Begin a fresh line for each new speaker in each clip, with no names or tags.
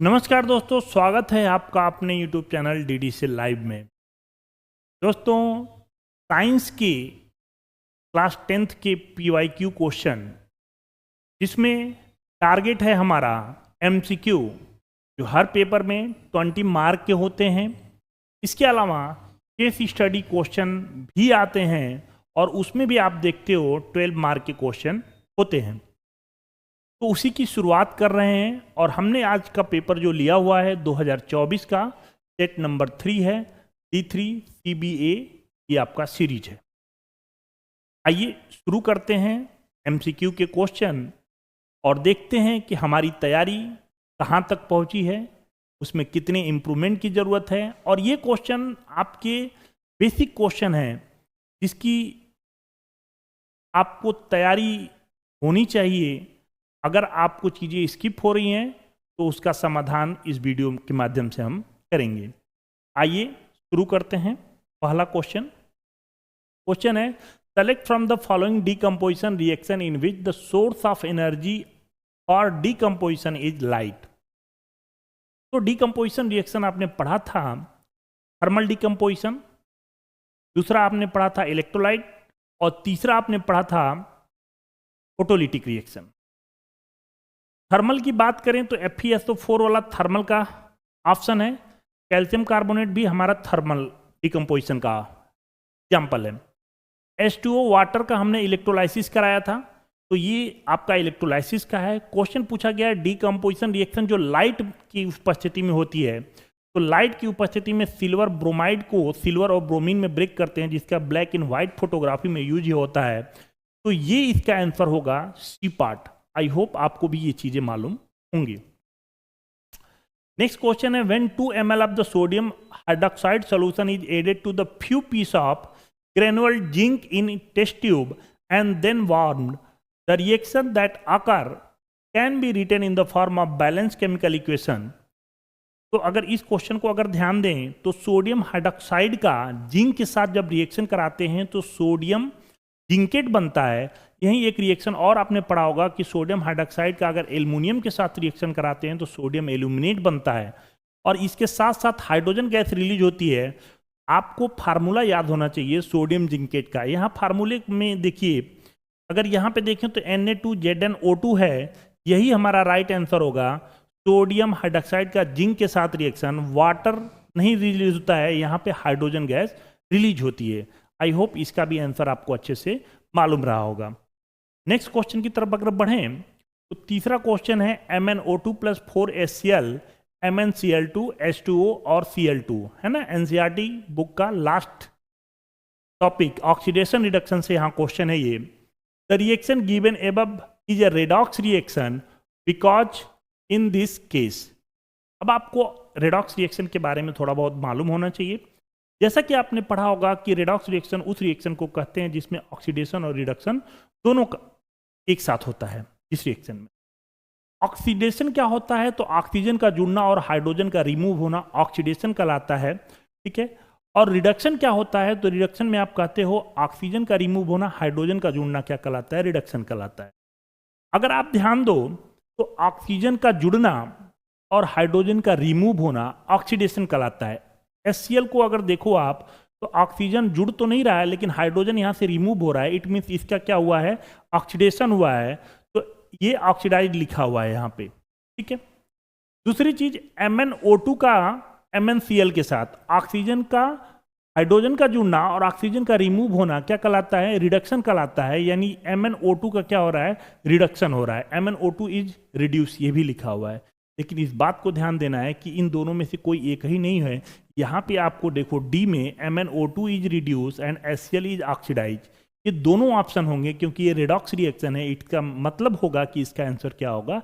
नमस्कार दोस्तों, स्वागत है आपका अपने YouTube चैनल DDC लाइव में। दोस्तों, साइंस के क्लास 10th के PYQ क्वेश्चन, जिसमें टारगेट है हमारा MCQ, जो हर पेपर में 20 मार्क के होते हैं। इसके अलावा केस स्टडी क्वेश्चन भी आते हैं और उसमें भी आप देखते हो 12 मार्क के क्वेश्चन होते हैं। तो उसी की शुरुआत कर रहे हैं और हमने आज का पेपर जो लिया हुआ है 2024 का सेट नंबर 3 है, D3 CBA, ये आपका सीरीज है। आइए शुरू करते हैं MCQ के क्वेश्चन और देखते हैं कि हमारी तैयारी कहाँ तक पहुँची है, उसमें कितने इम्प्रूवमेंट की ज़रूरत है। और ये क्वेश्चन आपके बेसिक क्वेश्चन हैं जिसकी आपको तैयारी होनी चाहिए। अगर आपको चीज़ें स्किप हो रही हैं तो उसका समाधान इस वीडियो के माध्यम से हम करेंगे। आइए शुरू करते हैं। पहला क्वेश्चन है, select from the following decomposition reaction in which the source of energy और डीकम्पोजिशन इज लाइट। तो डीकम्पोजिशन रिएक्शन आपने पढ़ा था थर्मल डीकम्पोजिशन, दूसरा आपने पढ़ा था इलेक्ट्रोलाइट और तीसरा आपने पढ़ा था फोटोलिटिक रिएक्शन। थर्मल की बात करें तो FeSO4 वाला थर्मल का ऑप्शन है। कैल्शियम कार्बोनेट भी हमारा थर्मल डिकम्पोजिशन का एग्जाम्पल है। H2O वाटर का हमने इलेक्ट्रोलाइसिस कराया था, तो ये आपका इलेक्ट्रोलाइसिस का है। क्वेश्चन पूछा गया है डीकम्पोजिशन रिएक्शन जो लाइट की उपस्थिति में होती है, तो लाइट की उपस्थिति में सिल्वर ब्रोमाइड को सिल्वर और ब्रोमीन में ब्रेक करते हैं, जिसका ब्लैक एंड व्हाइट फोटोग्राफी में यूज होता है। तो ये इसका आंसर होगा सी पार्ट। आई होप आपको भी ये चीजें मालूम होंगी। नेक्स्ट क्वेश्चन है, when 2 ml of the sodium hydroxide solution is added to the few pieces of granular zinc in test tube and then warmed, the reaction that occur can be written in the form of balance chemical equation. तो अगर इस question को अगर ध्यान दें तो sodium hydroxide का zinc के साथ जब रिएक्शन कराते हैं तो सोडियम जिंकेट बनता है। यही एक रिएक्शन और आपने पढ़ा होगा कि सोडियम हाइड्रोक्साइड का अगर एल्युमिनियम के साथ रिएक्शन कराते हैं तो सोडियम एल्यूमिनेट बनता है और इसके साथ साथ हाइड्रोजन गैस रिलीज होती है। आपको फार्मूला याद होना चाहिए सोडियम जिंकेट का। यहाँ फार्मूले में देखिए, अगर यहाँ पे देखें तो Na2ZnO2 है, यही हमारा राइट आंसर होगा। सोडियम हाइड्रोक्साइड का जिंक के साथ रिएक्शन, वाटर नहीं रिलीज होता है, यहाँ पे हाइड्रोजन गैस रिलीज होती है। आई होप इसका भी आंसर आपको अच्छे से मालूम रहा होगा। नेक्स्ट क्वेश्चन की तरफ अगर बढ़ें तो तीसरा क्वेश्चन है MnO2 + 4HCl, MnCl2, H2O और Cl2, है ना। NCERT बुक का लास्ट टॉपिक ऑक्सीडेशन रिडक्शन से यहाँ क्वेश्चन है ये। The reaction given above is a redox reaction because in this case. अब आपको रेडॉक्स रिएक्शन के बारे में थोड़ा बहुत मालूम होना चाहिए। जैसा कि आपने पढ़ा होगा कि रेडॉक्स रिएक्शन उस रिएक्शन को कहते हैं जिसमें ऑक्सीडेशन और रिडक्शन दोनों का एक साथ होता है। इस रिएक्शन में ऑक्सीडेशन क्या होता है, तो ऑक्सीजन का जुड़ना और हाइड्रोजन का रिमूव होना ऑक्सीडेशन कहलाता है, ठीक है। और रिडक्शन क्या होता है, तो रिडक्शन में आप कहते हो ऑक्सीजन का रिमूव होना, हाइड्रोजन का जुड़ना क्या कहलाता है, रिडक्शन कहलाता है। अगर आप ध्यान दो तो ऑक्सीजन का जुड़ना और हाइड्रोजन का रिमूव होना ऑक्सीडेशन कहलाता है। HCl को अगर देखो आप तो ऑक्सीजन जुड़ तो नहीं रहा है लेकिन हाइड्रोजन यहाँ से रिमूव हो रहा है। इट मीन्स इसका क्या हुआ है, ऑक्सीडेशन हुआ है, तो ये ऑक्सीडाइज लिखा हुआ है यहाँ पे, ठीक है। दूसरी चीज MnO2 का MnCl के साथ ऑक्सीजन का हाइड्रोजन का जुड़ना और ऑक्सीजन का रिमूव होना क्या कहलाता है, रिडक्शन कहलाता है। यानी MnO2 का क्या हो रहा है, रिडक्शन हो रहा है। MnO2 इज रिड्यूस, ये भी लिखा हुआ है। लेकिन इस बात को ध्यान देना है कि इन दोनों में से कोई एक ही नहीं है। यहाँ पे आपको देखो डी में MnO2 is reduce and HCl is oxidise, ये दोनों ऑप्शन होंगे क्योंकि ये रेडॉक्स रिएक्शन है। इसका मतलब होगा कि इसका आंसर क्या होगा,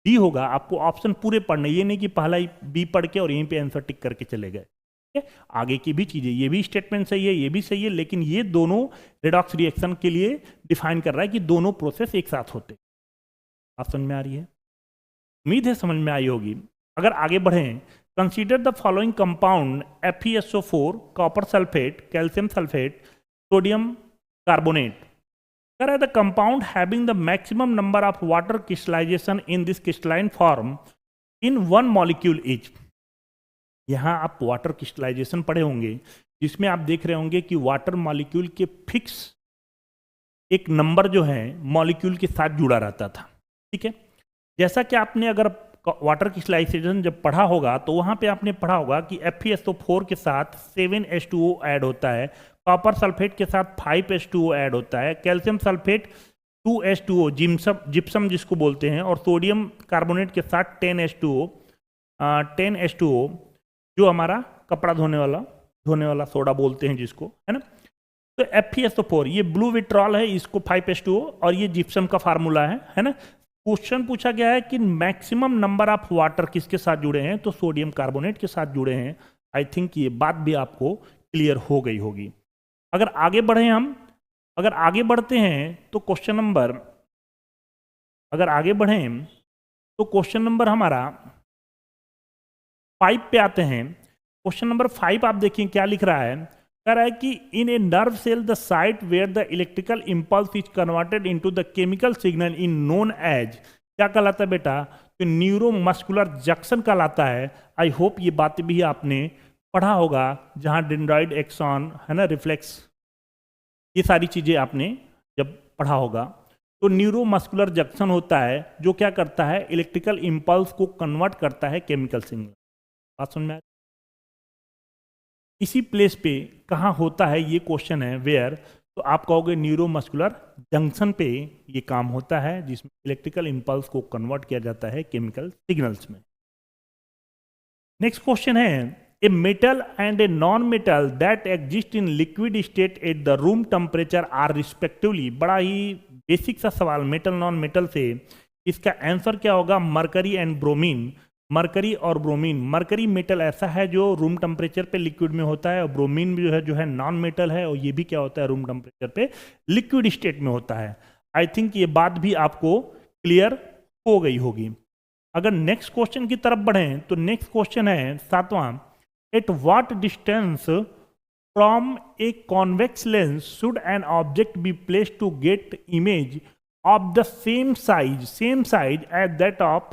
डी होगा। आपको ऑप्शन पूरे पढ़ने, ये नहीं कि पहला ही बी पढ़ के और यहीं पे आंसर टिक करके चले गए, ठीक है। आगे की भी चीजें, ये भी स्टेटमेंट सही है, ये भी सही है, लेकिन ये दोनों रेडॉक्स रिएक्शन के लिए डिफाइन कर रहा है कि दोनों प्रोसेस एक साथ होते। आप समझ में आ रही है, उम्मीद है समझ में आई होगी। अगर आगे बढ़ें, consider the following compound FeSO4, copper sulphate, calcium sulphate, sodium carbonate. कह the compound having the maximum number of water crystallisation in this crystalline form in one molecule each. यहां आप वाटर क्रिस्टलाइजेशन पढ़े होंगे, जिसमें आप देख रहे होंगे कि वाटर मॉलिक्यूल के फिक्स एक नंबर जो है मॉलिक्यूल के साथ जुड़ा रहता था। ठीक है, जैसा कि आपने अगर वाटर क्रिस्टलाइजेशन जब पढ़ा होगा तो वहां पे आपने पढ़ा होगा कि FeSO4 के साथ 7H2O ऐड होता है, कॉपर सल्फेट के साथ 5H2O ऐड होता है, कैल्शियम सल्फेट 2H2O जिप्सम जिसको बोलते हैं, और सोडियम कार्बोनेट के साथ 10H2O जो हमारा कपड़ा धोने वाला सोडा बोलते हैं जिसको, है ना। तो FeSO4 ये ब्लू विट्रॉल है, इसको 5H2O, और ये जिप्सम का फार्मूला है ना। क्वेश्चन पूछा गया है कि मैक्सिमम नंबर ऑफ वाटर किसके साथ जुड़े हैं, तो सोडियम कार्बोनेट के साथ जुड़े हैं। आई थिंक ये बात भी आपको क्लियर हो गई होगी। अगर आगे बढ़ते हैं तो क्वेश्चन नंबर हमारा 5 पे आते हैं। क्वेश्चन नंबर 5 आप देखिए क्या लिख रहा है। कह रहा है कि in a nerve cell the site where the electrical impulse is converted into the chemical signal in known as, क्या कहलाता है बेटा, तो न्यूरोमस्कुलर जंक्शन कहलाता है। आई होप ये बात भी आपने पढ़ा होगा, जहां डेंड्राइड एक्सॉन है ना, रिफ्लेक्स, ये सारी चीजें आपने जब पढ़ा होगा। तो न्यूरोमस्कुलर जंक्शन होता है जो क्या करता है, इलेक्ट्रिकल इंपल्स को कन्वर्ट करता है केमिकल सिग्नल। बात समझ में आया? इसी प्लेस पे कहाँ होता है, ये क्वेश्चन है वेयर, तो आप कहोगे न्यूरोमस्कुलर जंक्शन पे ये काम होता है, जिसमें इलेक्ट्रिकल इंपल्स को कन्वर्ट किया जाता है केमिकल सिग्नल्स में। नेक्स्ट क्वेश्चन है, a metal and a non metal that exist in liquid state at the room temperature are respectively. बड़ा ही बेसिक सा सवाल मेटल नॉन मेटल से, इसका आंसर क्या होगा, मरकरी एंड ब्रोमीन। मरकरी और ब्रोमीन, मरकरी मेटल ऐसा है जो रूम टेम्परेचर पे लिक्विड में होता है, और ब्रोमीन जो है नॉन मेटल है, और ये भी क्या होता है, रूम टेम्परेचर पे लिक्विड स्टेट में होता है। आई थिंक ये बात भी आपको क्लियर हो गई होगी। अगर नेक्स्ट क्वेश्चन की तरफ बढ़ें तो नेक्स्ट क्वेश्चन है 7वां, at what distance from a convex lens should an object be placed to get image of the same size as that of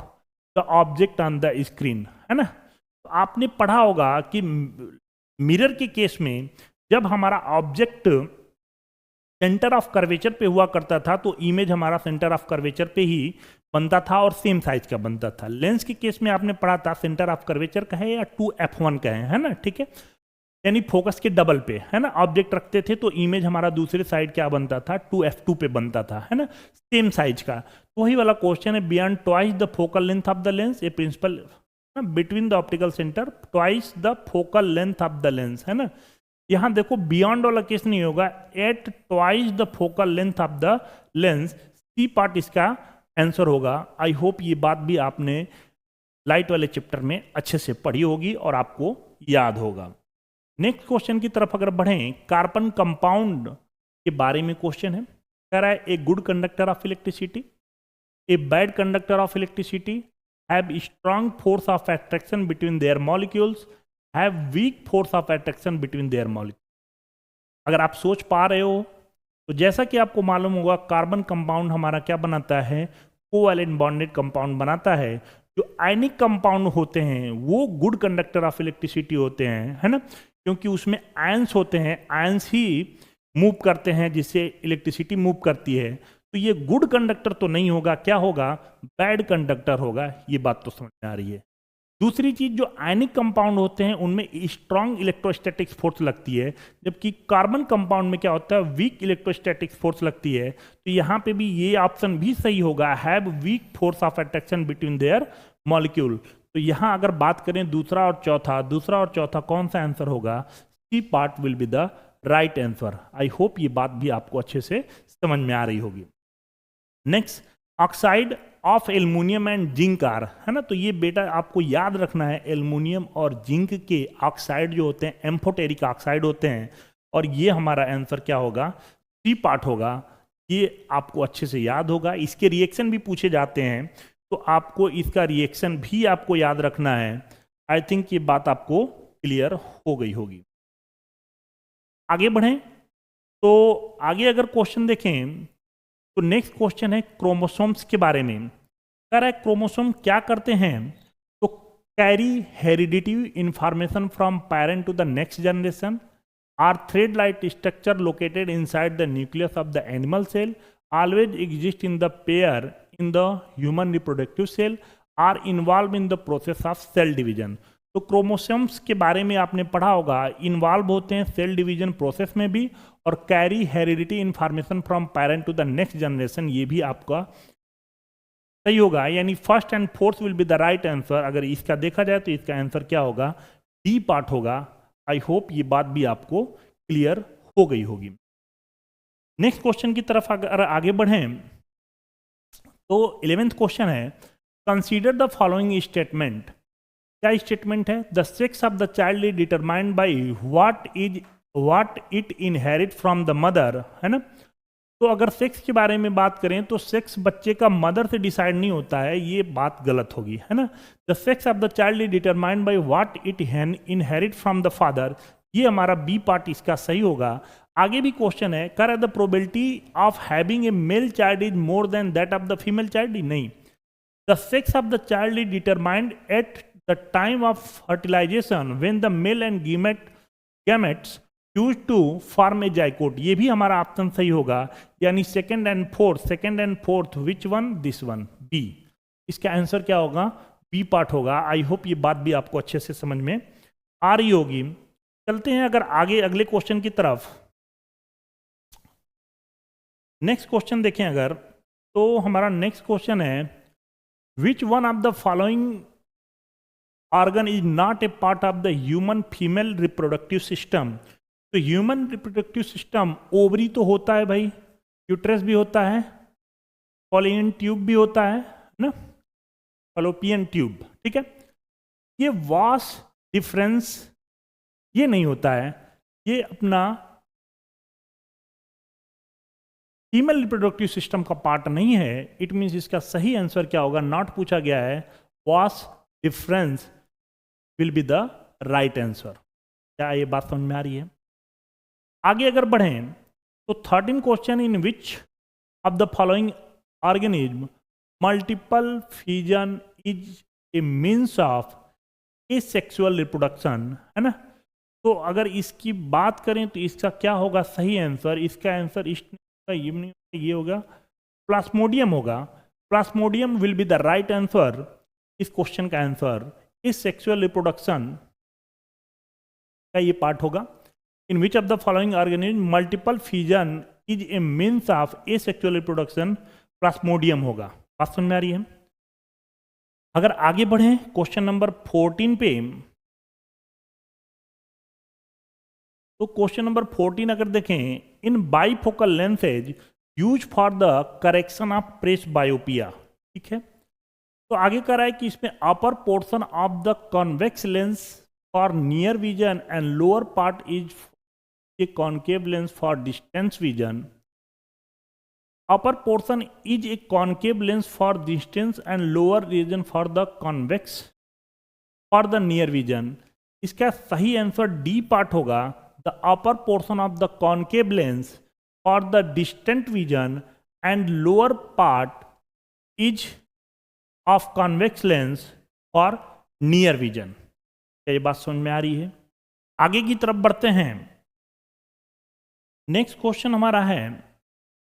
the object on the screen, है ना। तो आपने पढ़ा होगा कि मिरर के केस में जब हमारा ऑब्जेक्ट सेंटर ऑफ कर्वेचर पे हुआ करता था तो इमेज हमारा सेंटर ऑफ कर्वेचर पे ही बनता था और सेम साइज का बनता था। लेंस के केस में आपने पढ़ा था सेंटर ऑफ कर्वेचर का है या 2f1 का है ना, ठीक है, यानी फोकस के डबल पे, है ना, ऑब्जेक्ट रखते थे तो इमेज हमारा दूसरे साइड क्या बनता था, 2f2 पे बनता था, है ना, सेम साइज का। तो वही वाला क्वेश्चन है, beyond twice the focal length of the lens, a principal between the optical centre twice the focal length of the lens, है ना। यहां देखो बियॉन्ड वाला केस नहीं होगा, at twice the focal length of the lens, C part इसका answer होगा। I hope ये बात भी आपने लाइट वाले चैप्टर में अच्छे से पढ़ी होगी और आपको याद होगा। नेक्स्ट क्वेश्चन की तरफ अगर बढ़ें, कार्बन कंपाउंड के बारे में क्वेश्चन है। कह रहा है a good conductor of electricity, a bad conductor of electricity have strong force of attraction between their molecules, have weak force of attraction between their molecule. अगर आप सोच पा रहे हो तो जैसा कि आपको मालूम होगा कार्बन कंपाउंड हमारा क्या बनाता है, कोवैलेंट बॉन्डेड कंपाउंड बनाता है। जो आयनिक कंपाउंड होते हैं वो गुड कंडक्टर ऑफ इलेक्ट्रिसिटी होते हैं, है ना, क्योंकि उसमें आयंस होते हैं, आयंस ही मूव करते हैं जिससे इलेक्ट्रिसिटी मूव करती है। तो ये गुड कंडक्टर तो नहीं होगा, क्या होगा, बैड कंडक्टर होगा। ये बात तो समझ में आ रही है। दूसरी चीज, जो आयनिक कंपाउंड होते हैं उनमें स्ट्रॉन्ग इलेक्ट्रोस्टैटिक फोर्स लगती है, जबकि कार्बन कंपाउंड में क्या होता है, वीक इलेक्ट्रोस्टैटिक फोर्स लगती है। तो यहां पे भी ये ऑप्शन भी सही होगा, have weak force of attraction between their molecule. तो यहां अगर बात करें दूसरा और चौथा कौन सा आंसर होगा, C part will be the right answer. I hope ये बात भी आपको अच्छे से समझ में आ रही होगी। Next, oxide of aluminium and zinc are, है ना। तो ये बेटा आपको याद रखना है, एल्युमिनियम और जिंक के ऑक्साइड जो होते हैं एम्फोटेरिक ऑक्साइड होते हैं, और ये हमारा आंसर क्या होगा, सी पार्ट होगा। ये आपको अच्छे से याद होगा। इसके रिएक्शन भी पूछे जाते हैं तो आपको इसका रिएक्शन भी आपको याद रखना है। आई थिंक ये बात आपको क्लियर हो गई होगी। आगे बढ़ें तो आगे अगर क्वेश्चन देखें तो नेक्स्ट क्वेश्चन है क्रोमोसोम्स के बारे में। कह रहा है क्रोमोसोम क्या करते हैं, तो carry hereditary information from parent to the next generation, are thread-like structure located inside the nucleus of the animal cell, always exist in the pair in the human reproductive cell, are involved in the process of cell division. तो chromosomes के बारे में आपने पढ़ा होगा, involve होते हैं cell division process में भी, और carry heredity information from parent to the next generation, ये भी आपका सही होगा। यानी first and fourth will be the right answer. अगर इसका देखा जाए तो इसका आंसर क्या होगा, डी पार्ट होगा। आई होप ये बात भी आपको क्लियर हो गई होगी। नेक्स्ट क्वेश्चन की तरफ अगर आगे बढ़ें तो 11th क्वेश्चन है, कंसीडर द फॉलोइंग स्टेटमेंट। क्या स्टेटमेंट है? The sex of the child is determined by what it inherit from the mother, है ना। तो अगर सेक्स के बारे में बात करें तो सेक्स बच्चे का मदर से डिसाइड नहीं होता है, ये बात गलत होगी, है ना। The sex of the child is determined by what it inherit from the father, ये हमारा बी पार्ट इसका सही होगा। आगे भी क्वेश्चन है, कर the probability of having a male child is more than that of the female child, नहीं। The sex of the child is determined at the time of fertilisation when the male and gametes choose to form a zygote, ये भी हमारा option सही होगा। यानी second and fourth which one, this one, B. इसका answer क्या होगा, B part होगा। आई होप ये बात भी आपको अच्छे से समझ में आ रही होगी। चलते हैं अगर आगे अगले क्वेश्चन की तरफ। नेक्स्ट क्वेश्चन देखें अगर, तो हमारा नेक्स्ट क्वेश्चन है, which one of the following organ is not a part of the human female reproductive system. तो ह्यूमन रिप्रोडक्टिव सिस्टम, ओवरी तो होता है भाई, यूट्रस भी होता है, फॉलोपियन ट्यूब भी होता है ना, फॉलोपियन ट्यूब, ठीक है। ये वास डिफरेंस ये नहीं होता है, ये अपना फीमेल रिप्रोडक्टिव सिस्टम का पार्ट नहीं है। इट मीन्स इसका सही आंसर क्या होगा, नॉट पूछा गया है, vas deferens will be the right answer. क्या ये बात समझ में आ रही है? आगे अगर बढ़ें तो 13 question, in which of the following organism multiple fusion is a means of asexual reproduction, है ना। तो अगर इसकी बात करें तो इसका क्या होगा सही आंसर, इसका आंसर ये होगा, प्लास्मोडियम होगा। Plasmodium will be the right answer. इस क्वेश्चन का आंसर इस सेक्सुअल रिप्रोडक्शन का ये पार्ट होगा। In which of the following organism multiple fusion is a means of asexual reproduction, plasmodium होगा। बात समझ में आ रही है? अगर आगे बढ़े क्वेश्चन नंबर 14 पे, तो क्वेश्चन नंबर 14 अगर देखें, in bifocal lenses use for the correction of presbyopia, ठीक है। तो आगे कह रहा है कि इसमें upper portion of the convex lens for near vision and lower part is a concave lens for distance vision. Upper portion is a concave lens for distance and lower region for the convex for the near vision. इसका सही answer D part होगा। The upper portion of the concave lens for the distant vision and lower part is of convex lens for near vision. क्या ये बात समझ में आ रही है? आगे की तरफ बढ़ते हैं। नेक्स्ट क्वेश्चन हमारा है,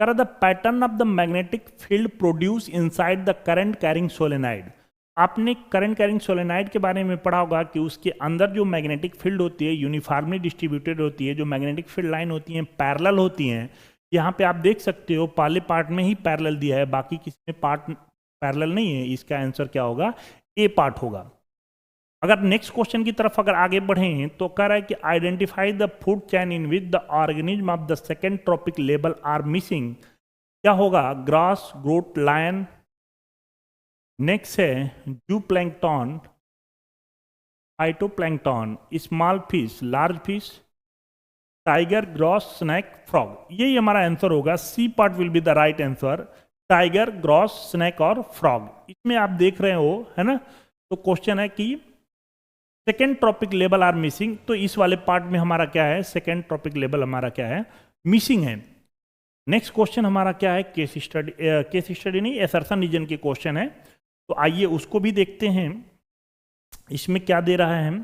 the pattern of the magnetic field produce inside the current carrying solenoid. आपने करंट कैरिंग सोलेनाइड के बारे में पढ़ा होगा कि उसके अंदर जो मैग्नेटिक फील्ड होती है यूनिफॉर्मली डिस्ट्रीब्यूटेड होती है। जो मैग्नेटिक फील्ड लाइन होती हैं पैरेलल होती हैं। यहाँ पे आप देख सकते हो पहले पार्ट में ही पैरेलल दिया है, बाकी किसी में पार्ट पैरेलल नहीं है। इसका आंसर क्या होगा, ए पार्ट होगा। अगर नेक्स्ट क्वेश्चन की तरफ अगर आगे बढ़ें तो कह रहा है कि identify the food chain in which the organism of the second trophic level are missing. क्या होगा, ग्रास, ग्रोट, लायन। नेक्स्ट है zooplankton, phytoplankton, small fish, large fish, tiger, grass, snake, frog. यही हमारा आंसर होगा। C part will be the right answer, tiger, grass, snake और frog. इसमें आप देख रहे हो, है ना। तो क्वेश्चन है कि second trophic level are missing. तो इस वाले पार्ट में हमारा क्या है, सेकेंड ट्रॉपिक लेवल हमारा क्या है, मिसिंग है। नेक्स्ट क्वेश्चन हमारा क्या है, केस स्टडी नहीं, एसर्शन रीजन के क्वेश्चन है। तो आइए उसको भी देखते हैं। इसमें क्या दे रहा है हम,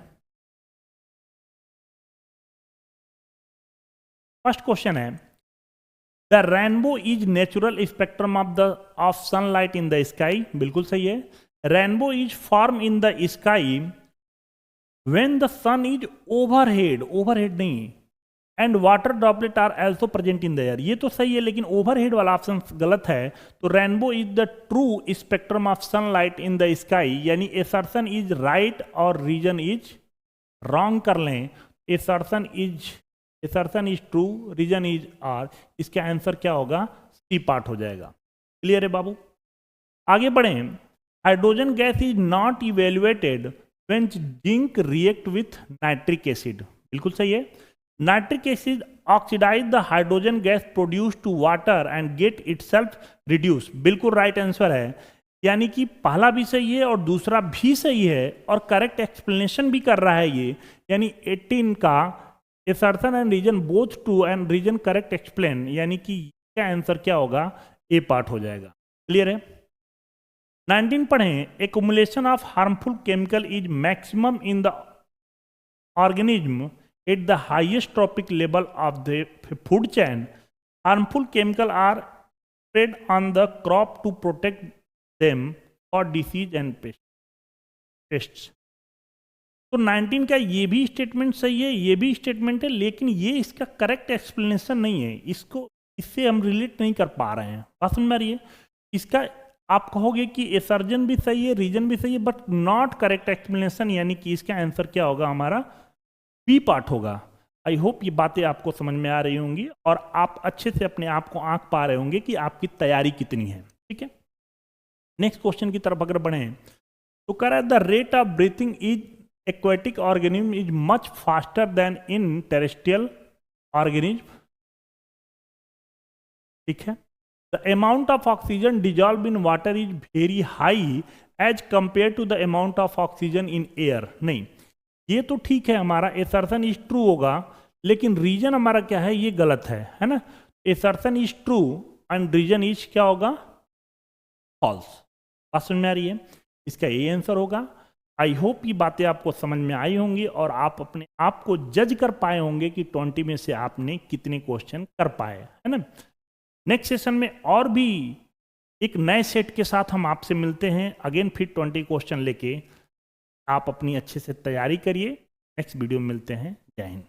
फर्स्ट क्वेश्चन है the rainbow is natural spectrum of sunlight in the sky, बिल्कुल सही है। Rainbow is form in the sky when the sun is overhead, overhead नहीं, and water droplet are also present in the air, ये तो सही है लेकिन overhead वाला ऑप्शन गलत है। तो rainbow is the true spectrum of sunlight in the sky, यानी एसर्शन इज राइट और रीजन इज रॉन्ग कर लें। Assertion is true, reason is R, इसका आंसर क्या होगा, सी पार्ट हो जाएगा। क्लियर है बाबू, आगे बढ़े। Hydrogen gas is not evaluated when zinc react with nitric acid, बिल्कुल सही है। Nitric acid oxidise the hydrogen gas produce to water and get itself reduce, बिल्कुल राइट आंसर है। यानी कि पहला भी सही है और दूसरा भी सही है और करेक्ट एक्सप्लेनेशन भी कर रहा है ये, यानी 18 का assertion and reason both true and reason correct explain, यानी कि क्या आंसर क्या होगा, ए पार्ट हो जाएगा। क्लियर है। 19 पढ़ें। Accumulation of harmful chemical is maximum in the organism at the highest trophic level of the food chain. Harmful chemicals are spread on the crop to protect them for disease and pests. तो 19 का ये भी statement सही है, ये भी statement है, लेकिन ये इसका करेक्ट एक्सप्लेनेशन नहीं है, इसको इससे हम रिलेट नहीं कर पा रहे हैं। बात समझ में आ रही है। इसका आप कहोगे कि एसर्जन भी सही है, रीजन भी सही है, बट नॉट करेक्ट एक्सप्लेनेशन, यानी कि इसका आंसर क्या होगा हमारा, बी पार्ट होगा। आई होप ये बातें आपको समझ में आ रही होंगी और आप अच्छे से अपने आप को आंक पा रहे होंगे कि आपकी तैयारी कितनी है। ठीक है, नेक्स्ट क्वेश्चन की तरफ अगर बढ़े तो कह रहा है the rate of breathing is aquatic organism is much faster than in terrestrial organism. ठीक है, the amount of oxygen dissolve in water is very high as compare to the amount of oxygen in air. नहीं, ये तो ठीक है, हमारा assertion is true होगा, लेकिन रीजन हमारा क्या है, ये गलत है ना। Assertion is true and reason is क्या होगा, फॉल्स। बात समझ में आ रही है, इसका ये आंसर होगा। आई होप ये बातें आपको समझ में आई होंगी और आप अपने आप को जज कर पाए होंगे कि 20 में से आपने कितने क्वेश्चन कर पाए, है ना। नेक्स्ट सेशन में और भी एक नए सेट के साथ हम आपसे मिलते हैं, अगेन फिर 20 क्वेश्चन लेके। आप अपनी अच्छे से तैयारी करिए। नेक्स्ट वीडियो में मिलते हैं। जय हिंद।